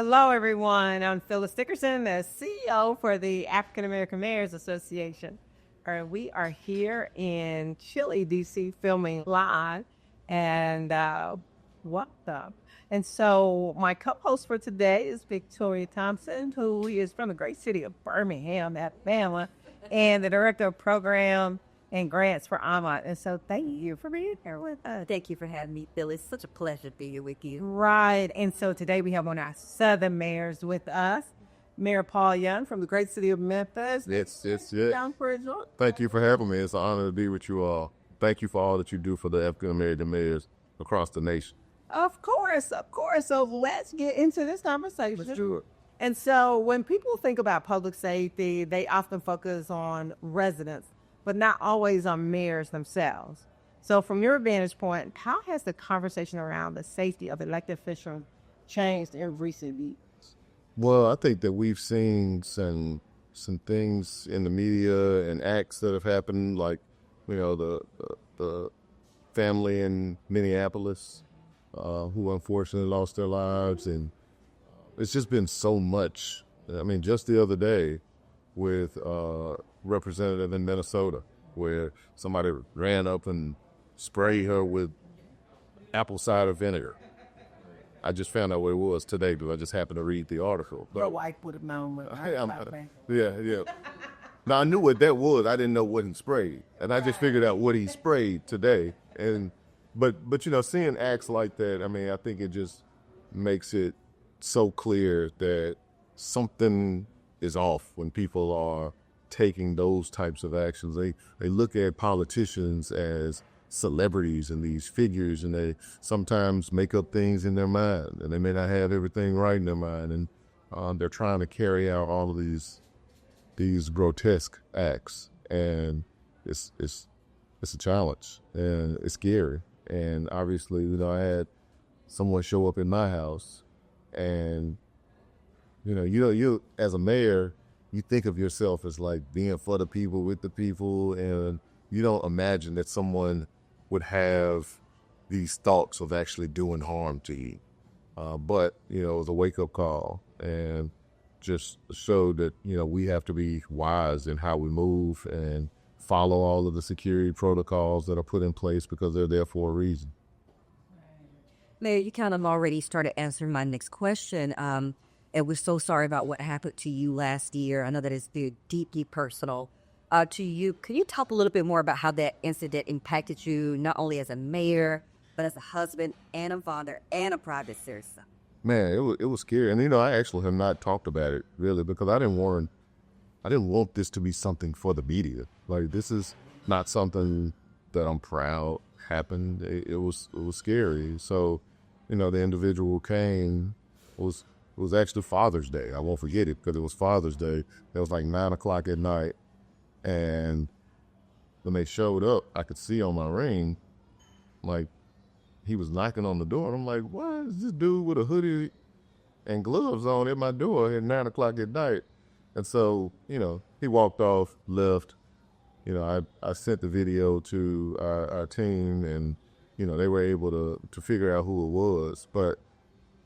Hello, everyone. I'm Phyllis Dickerson, the CEO for the African American Mayors Association. We are here in Chile, DC, filming live, and welcome. And so, my co-host for today is Victoria Thompson, who is from the great city of Birmingham, Alabama, and the director of program and grants for Amont. And so, thank you for being here with us. Thank you for having me, Phil. It's such a pleasure to be here with you. Right. And so today we have one of our Southern mayors with us, Mayor Paul Young from the great city of Memphis. It's Down for a joint. Thank you for having me. It's an honor to be with you all. Thank you for all that you do for the African American mayors across the nation. Of course, of course. So let's get into this conversation. Let's do it. And so when people think about public safety, they often focus on residents, but not always on mayors themselves. So from your vantage point, how has the conversation around the safety of elected officials changed in recent years? Well, I think that we've seen some things in the media and acts that have happened, like the family in Minneapolis who unfortunately lost their lives, and it's just been so much. I mean, just the other day with representative in Minnesota, where somebody ran up and sprayed her with apple cider vinegar. I just found out what it was today because I just happened to read the article. Your wife would have known. Yeah. Now, I knew what that was. I didn't know what he sprayed. And I just figured out what he sprayed today. But seeing acts like that, I mean, I think it just makes it so clear that something is off when people are taking those types of actions. They look at politicians as celebrities and these figures, and they sometimes make up things in their mind, and they may not have everything right in their mind, and they're trying to carry out all of these grotesque acts, and it's a challenge, and it's scary. And obviously, I had someone show up in my house, and you as a mayor, you think of yourself as like being for the people, with the people, and you don't imagine that someone would have these thoughts of actually doing harm to you. But it was a wake-up call, and just showed that, we have to be wise in how we move and follow all of the security protocols that are put in place because they're there for a reason. Mayor, you kind of already started answering my next question. And we're so sorry about what happened to you last year. I know that it's very deeply personal to you. Can you talk a little bit more about how that incident impacted you, not only as a mayor, but as a husband and a father and a private citizen? Man, it was scary. And, I actually have not talked about it, really, because I didn't want this to be something for the media. Like, this is not something that I'm proud happened. It was scary. So, the individual came, it was actually Father's Day. I won't forget it because it was Father's Day. It was like 9 o'clock at night. And when they showed up, I could see on my ring, like, he was knocking on the door. And I'm like, why is this dude with a hoodie and gloves on at my door at 9 o'clock at night? And so, he walked off, left. I sent the video to our team, and, they were able to figure out who it was. But,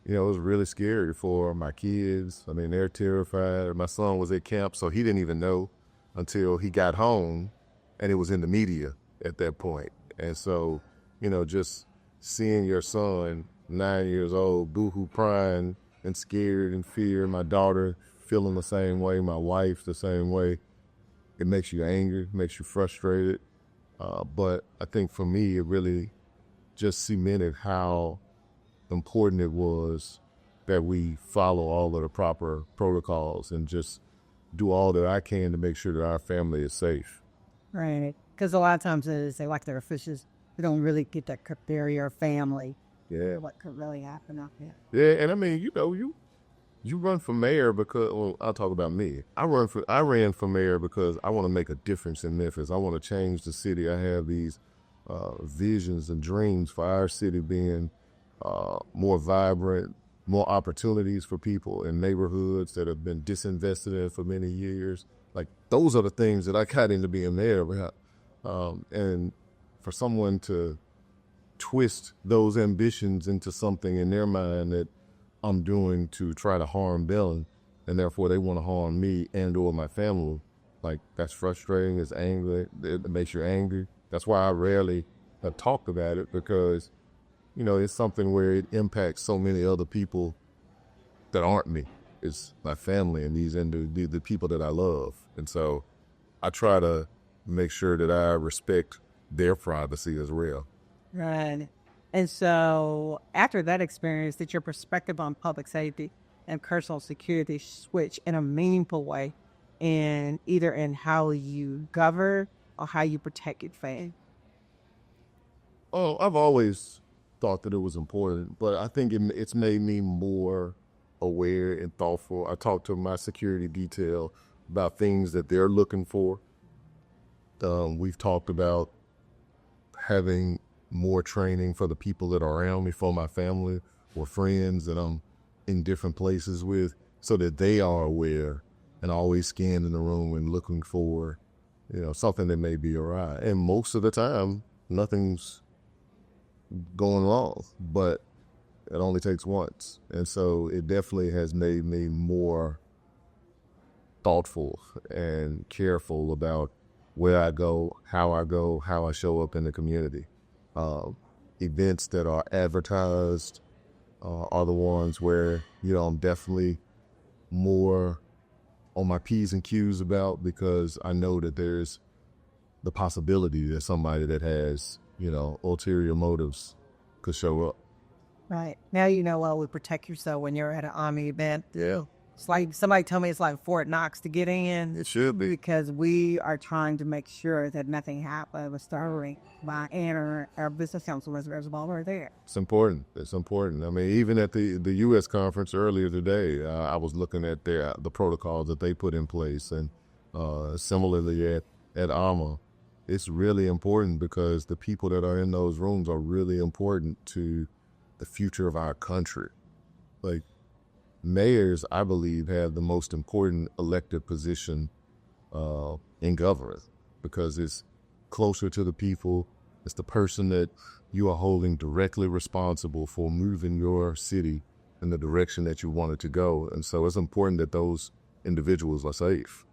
it was really scary for my kids. I mean, they're terrified. My son was at camp, so he didn't even know until he got home, and it was in the media at that point. And so, just seeing your son, 9 years old, boohoo crying and scared and fear, my daughter feeling the same way, my wife the same way, it makes you angry, makes you frustrated. But I think for me, it really just cemented how important it was that we follow all of the proper protocols and just do all that I can to make sure that our family is safe. Right. Because a lot of times they like their officials, they don't really get that barrier of family. Yeah. What could really happen out there. Yeah, and I mean, you run for mayor because, well, I'll talk about me. I ran for mayor because I want to make a difference in Memphis. I want to change the city. I have these visions and dreams for our city being more vibrant, more opportunities for people in neighborhoods that have been disinvested in for many years. Like, those are the things that I got into being mayor about. And for someone to twist those ambitions into something in their mind that I'm doing to try to harm them, and therefore they want to harm me and or my family. Like, that's frustrating. It's angry. It makes you angry. That's why I rarely have talked about it, because, it's something where it impacts so many other people that aren't me. It's my family and the people that I love. And so I try to make sure that I respect their privacy as well. Right. And so after that experience, did your perspective on public safety and personal security switch in a meaningful way in either in how you govern or how you protect your family? Oh, I've always thought that it was important, but I think it's made me more aware and thoughtful. I talk to my security detail about things that they're looking for. We've talked about having more training for the people that are around me, for my family or friends that I'm in different places with, so that they are aware and always scanning the room and looking for, something that may be awry. And most of the time, nothing's going wrong, but it only takes once. And so it definitely has made me more thoughtful and careful about where I go, how I show up in the community. Events that are advertised are the ones where, I'm definitely more on my P's and Q's about, because I know that there's the possibility that somebody that has, ulterior motives could show up. Right. Now you know what would protect yourself when you're at an Army event. Yeah. It's like somebody told me it's like Fort Knox to get in. It should be. Because we are trying to make sure that nothing happened with starving by Anna, our business council reserves while we're there. It's important. It's important. I mean, even at the U.S. conference earlier today, I was looking at the protocols that they put in place. And similarly at ARMA, it's really important, because the people that are in those rooms are really important to the future of our country. Like, mayors, I believe, have the most important elected position in government, because it's closer to the people. It's the person that you are holding directly responsible for moving your city in the direction that you want it to go. And so it's important that those individuals are safe.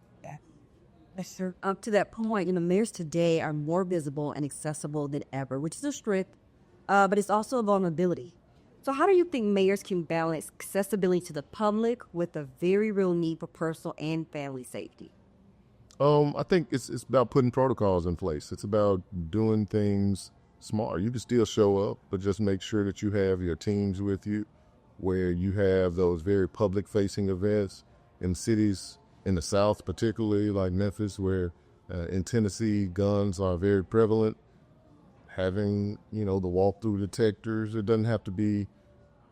Yes, sir. Up to that point, mayors today are more visible and accessible than ever, which is a strength, but it's also a vulnerability. So how do you think mayors can balance accessibility to the public with a very real need for personal and family safety? I think it's about putting protocols in place. It's about doing things smart. You can still show up, but just make sure that you have your teams with you, where you have those very public-facing events in cities in the South, particularly like Memphis, where in Tennessee guns are very prevalent. Having, the walk-through detectors, it doesn't have to be,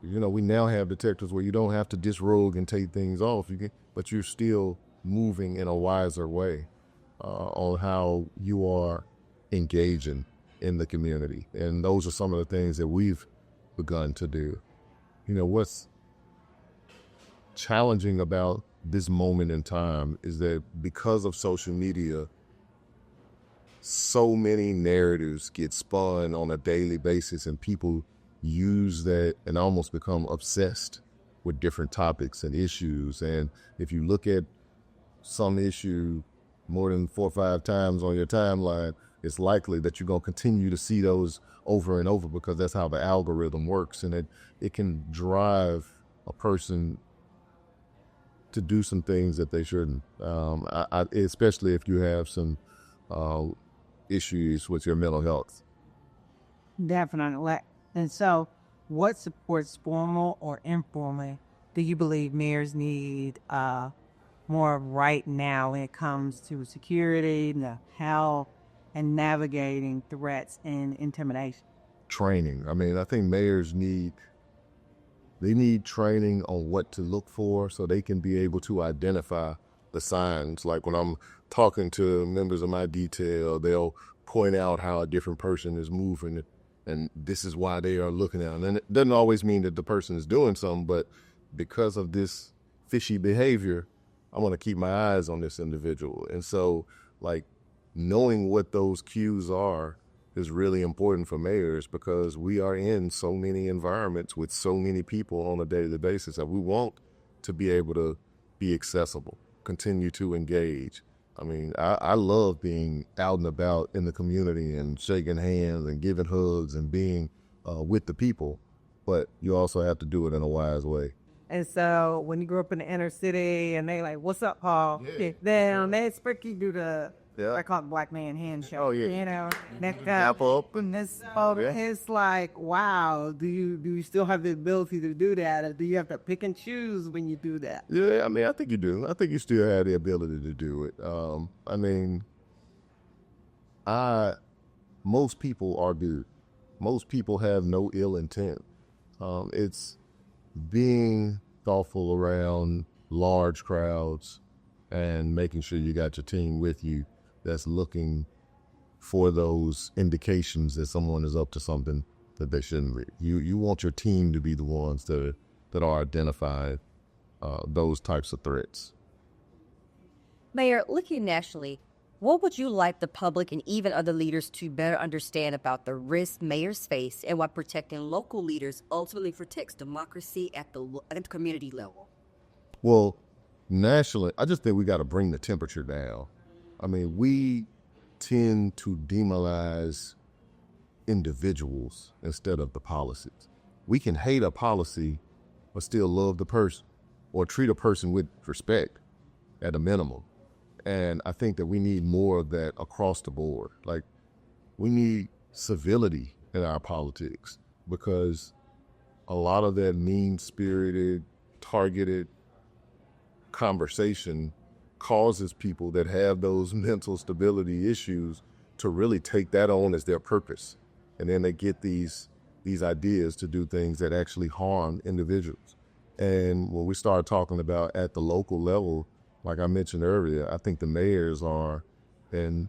we now have detectors where you don't have to disrobe and take things off, but you're still moving in a wiser way on how you are engaging in the community. And those are some of the things that we've begun to do. What's challenging about this moment in time is that because of social media, so many narratives get spun on a daily basis, and people use that and almost become obsessed with different topics and issues. And if you look at some issue more than 4 or 5 times on your timeline, it's likely that you're going to continue to see those over and over, because that's how the algorithm works. And it can drive a person to do some things that they shouldn't, especially if you have some issues with your mental health. Definitely. And so what supports, formal or informal, do you believe mayors need more right now when it comes to security, the health, and navigating threats and intimidation? Training. I mean, I think mayors need training on what to look for, so they can be able to identify the signs. Like when I'm talking to members of my detail, they'll point out how a different person is moving, and this is why they are looking at it. And it doesn't always mean that the person is doing something, but because of this fishy behavior, I want to keep my eyes on this individual. And so, like, knowing what those cues are is really important for mayors because we are in so many environments with so many people on a daily basis, and we want to be able to be accessible, continue to engage. I mean, I love being out and about in the community and shaking hands and giving hugs and being with the people, but you also have to do it in a wise way. And so when you grew up in the inner city and they like, what's up, Paul? Yeah. Then they expect you to do the, Yeah. I call it black man handshake. Oh, yeah. You know, next Apple up. and it's like, wow, do you still have the ability to do that? Or do you have to pick and choose when you do that? Yeah, I mean, I think you do. I think you still have the ability to do it. I mean, most people are good. Most people have no ill intent. It's being thoughtful around large crowds and making sure you got your team with you that's looking for those indications that someone is up to something that they shouldn't be. You want your team to be the ones that are identifying those types of threats. Mayor, looking nationally, what would you like the public and even other leaders to better understand about the risks mayors face and why protecting local leaders ultimately protects democracy at the community level? Well, nationally, I just think we got to bring the temperature down. I mean, we tend to demonize individuals instead of the policies. We can hate a policy but still love the person or treat a person with respect at a minimum. And I think that we need more of that across the board. Like, we need civility in our politics because a lot of that mean-spirited, targeted conversation causes people that have those mental stability issues to really take that on as their purpose. And then they get these ideas to do things that actually harm individuals. And when we start talking about at the local level, like I mentioned earlier, I think the mayors are in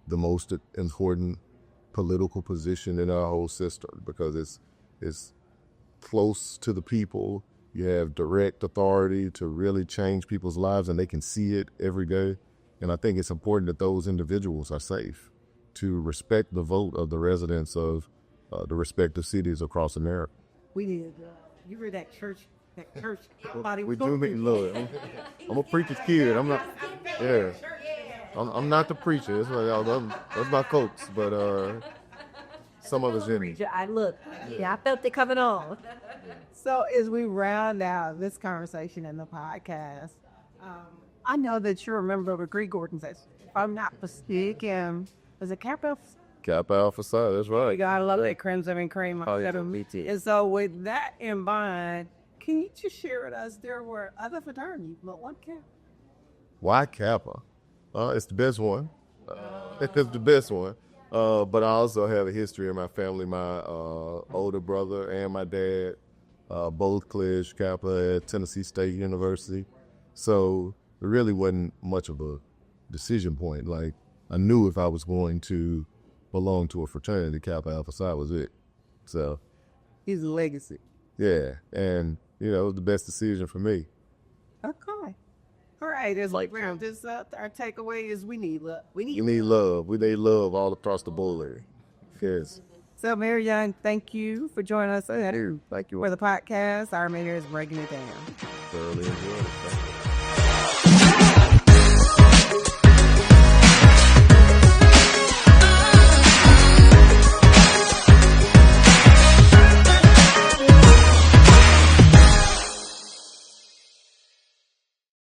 the most important political position in our whole system because it's close to the people. You have direct authority to really change people's lives, and they can see it every day. And I think it's important that those individuals are safe, to respect the vote of the residents of the respective cities across America. We did. You heard that church? We do meet Lord. I'm a preacher's kid. I'm not. Yeah. I'm not the preacher. That's my folks, but some of us in it. I felt it coming on. So as we round out this conversation in the podcast, I know that you remember the Greek organization. If I'm not mistaken, was it Kappa? Kappa Alpha Psi, that's right. We got a lot of that crimson and cream. Oh, yeah, me too. And so with that in mind, can you just share with us, there were other fraternities, but what Kappa? Why Kappa? It's the best one. It's the best one. But I also have a history in my family. My older brother and my dad both pledged Kappa at Tennessee State University. So it really wasn't much of a decision point. Like, I knew if I was going to belong to a fraternity, Kappa Alpha Psi was it. So He's a legacy. yeah, and it was the best decision for me. Okay. All right. As like round this up, our takeaway is we need love. We need love. We need love all across the board. Yes. So, Mary Young, thank you for joining us Thank you. for the podcast. Our mayor is breaking it down. Thoroughly enjoyed it. Thank you.